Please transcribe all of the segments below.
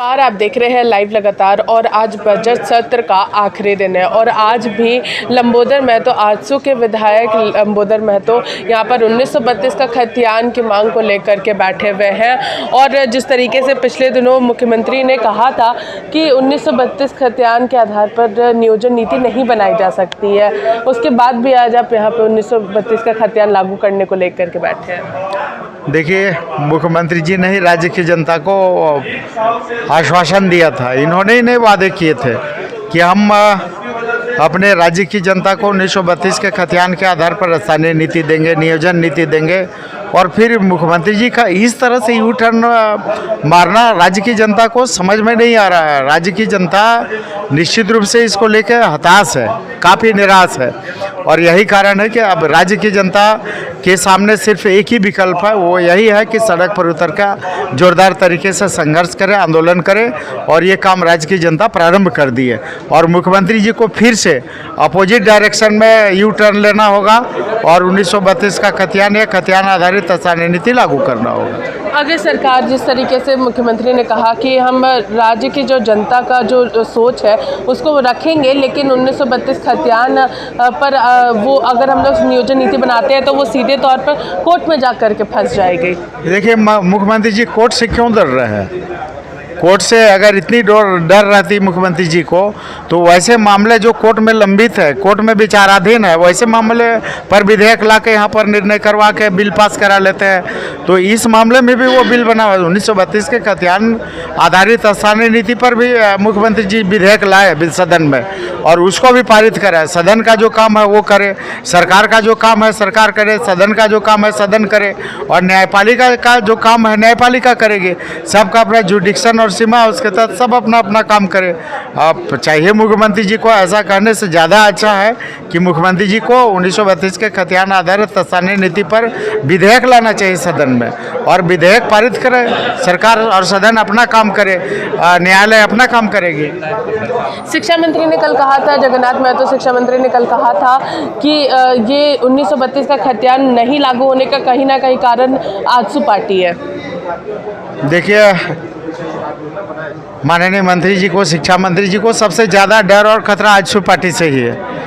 नमस्कार, आप देख रहे हैं लाइव लगातार और आज बजट सत्र का आखिरी दिन है और आज भी लंबोदर महतो आजसू के विधायक लंबोदर महतो यहाँ पर 1932 का खतियान की मांग को लेकर के बैठे हुए हैं। और जिस तरीके से पिछले दिनों मुख्यमंत्री ने कहा था कि 1932 खतियान के आधार पर नियोजन नीति नहीं बनाई जा सकती है, उसके बाद भी आज आप यहाँ पर 1932 का खतियान लागू करने को लेकर के बैठे हैं। देखिए, मुख्यमंत्री जी ने ही राज्य की जनता को आश्वासन दिया था, इन्होंने ही नए वादे किए थे कि हम अपने राज्य की जनता को 1932 के खतियान के आधार पर स्थानीय नीति देंगे, नियोजन नीति देंगे। और फिर मुख्यमंत्री जी का इस तरह से यू टर्न मारना राज्य की जनता को समझ में नहीं आ रहा है। राज्य की जनता निश्चित रूप से इसको लेकर हताश है, काफ़ी निराश है। और यही कारण है कि अब राज्य की जनता के सामने सिर्फ एक ही विकल्प है, वो यही है कि सड़क पर उतर कर जोरदार तरीके से संघर्ष करें, आंदोलन करें। और ये काम राज्य की जनता प्रारंभ कर दी है और मुख्यमंत्री जी को फिर से अपोजिट डायरेक्शन में यू टर्न लेना होगा और 1932 का खतियान या खतियान आधारित स्थानीय नीति लागू करना होगा। अगर सरकार जिस तरीके से मुख्यमंत्री ने कहा कि हम राज्य की जो जनता का जो सोच है उसको रखेंगे, लेकिन 1932 खतियान पर वो अगर हम लोग नियोजन नीति बनाते हैं तो वो सीधे तौर पर कोर्ट में जा कर के फंस जाएगी। देखिए, मुख्यमंत्री जी कोर्ट से क्यों डर रहे हैं? कोर्ट से अगर इतनी डर रहती मुख्यमंत्री जी को तो वैसे मामले जो कोर्ट में लंबित है, कोर्ट में विचाराधीन है, वैसे मामले पर विधेयक ला के यहाँ पर निर्णय करवा के बिल पास करा लेते हैं। तो इस मामले में भी वो बिल बना हुआ है। 1932 के खतियान आधारित स्थानीय नीति पर भी मुख्यमंत्री जी विधेयक लाए सदन में और उसको भी पारित कराए। सदन का जो काम है वो करे, सरकार का जो काम है सरकार करे, सदन का जो काम है सदन करे और न्यायपालिका का जो काम है न्यायपालिका करेगी। सबका अपना जुडिक्शन और सीमा, उसके तहत सब अपना अपना काम करे। अब चाहिए मुख्यमंत्री जी को ऐसा करने से ज़्यादा अच्छा है कि मुख्यमंत्री जी को 1932 के खतियान आधारित स्थानीय नीति पर विधेयक लाना चाहिए सदन में और विधेयक पारित करे। सरकार और सदन अपना काम करे, न्यायालय अपना काम करेगी। शिक्षा मंत्री ने कल कहा था, जगन्नाथ महतो शिक्षा मंत्री ने कल कहा था कि ये 1932 का खतियान नहीं लागू होने का कहीं ना कहीं कारण आजसू पार्टी है। देखिए, माननीय मंत्री जी को, शिक्षा मंत्री जी को सबसे ज़्यादा डर और खतरा आजसू पार्टी से ही है।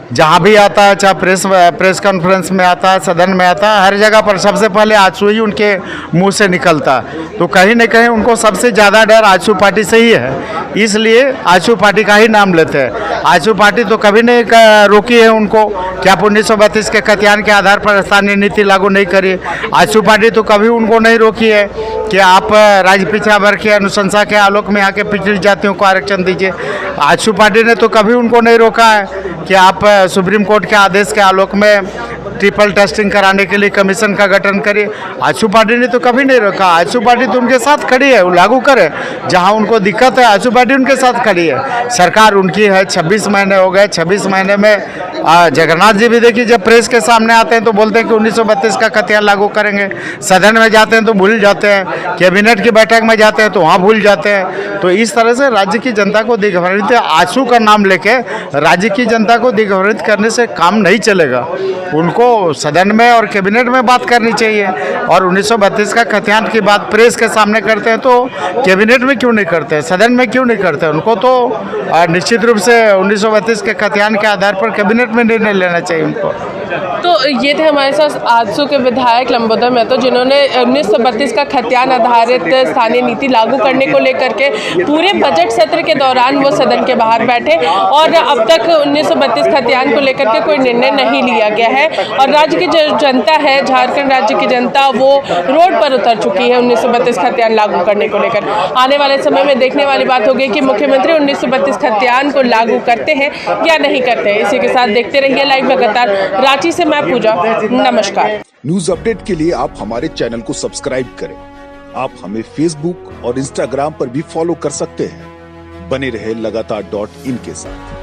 जहाँ भी आता है, चाहे प्रेस कॉन्फ्रेंस में आता है, सदन में आता है, हर जगह पर सबसे पहले आजसू ही उनके मुंह से निकलता। तो कहीं न कहीं उनको सबसे ज़्यादा डर आजसू पार्टी से ही है, इसलिए आजसू पार्टी का ही नाम लेते हैं। आजसू पार्टी तो कभी नहीं रोकी है उनको कि आप 1932 के खतियान के आधार पर स्थानीय नीति लागू नहीं करिए। आजसू पार्टी तो कभी उनको नहीं रोकी है कि आप राज्य पिछड़ा वर्ग की अनुशंसा के आलोक में आके पिछड़ी जातियों को आरक्षण दीजिए। आजसू पार्टी ने तो कभी उनको नहीं रोका है कि आप सुप्रीम कोर्ट के आदेश के आलोक में ट्रिपल टेस्टिंग कराने के लिए कमीशन का गठन करिए। आजसू पार्टी ने तो कभी नहीं रोका। आजसू पार्टी तो उनके साथ खड़ी है, वो लागू करे। जहां उनको दिक्कत है आजसू पार्टी उनके साथ खड़ी है। सरकार उनकी है। 26 महीने हो गए, 26 महीने में जगन्नाथ जी भी देखिए, जब प्रेस के सामने आते हैं तो बोलते हैं कि 1932 का खतियान लागू करेंगे, सदन में जाते हैं तो भूल जाते हैं, कैबिनेट की बैठक में जाते हैं तो वहाँ भूल जाते हैं। तो इस तरह से राज्य की जनता को दिग्भ्रमित, आजसू का नाम लेके राज्य की जनता को दिग्भ्रमित करने से काम नहीं चलेगा। उनको सदन में और कैबिनेट में बात करनी चाहिए। और 1932 का खतियान की बात प्रेस के सामने करते हैं तो कैबिनेट में क्यों नहीं करते, सदन में क्यों नहीं करते? उनको तो निश्चित रूप से 1932 के खतियान के आधार पर कैबिनेट में निर्णय लेना चाहिए उनको। तो ये थे हमारे साथ आजसू के विधायक लंबोदर महतो, जिन्होंने 1932 का खतियान आधारित स्थानीय नीति लागू करने को लेकर के पूरे बजट सत्र के दौरान वो सदन के बाहर बैठे और अब तक 1932 खतियान को लेकर के कोई निर्णय नहीं लिया गया है। और राज्य की जो जनता है, झारखंड राज्य की जनता, वो रोड पर उतर चुकी है 1932 खतियान लागू करने को लेकर। आने वाले समय में देखने वाली बात होगी कि मुख्यमंत्री 1932 खतियान को लागू करते हैं या नहीं करते हैं। इसी के साथ देखते रहिए लाइव लगातार। रांची से मैं पूजा, नमस्कार। न्यूज अपडेट के लिए आप हमारे चैनल को सब्सक्राइब करें। आप हमें फेसबुक और इंस्टाग्राम पर भी फॉलो कर सकते हैं। बने रहे लगातार.in के साथ।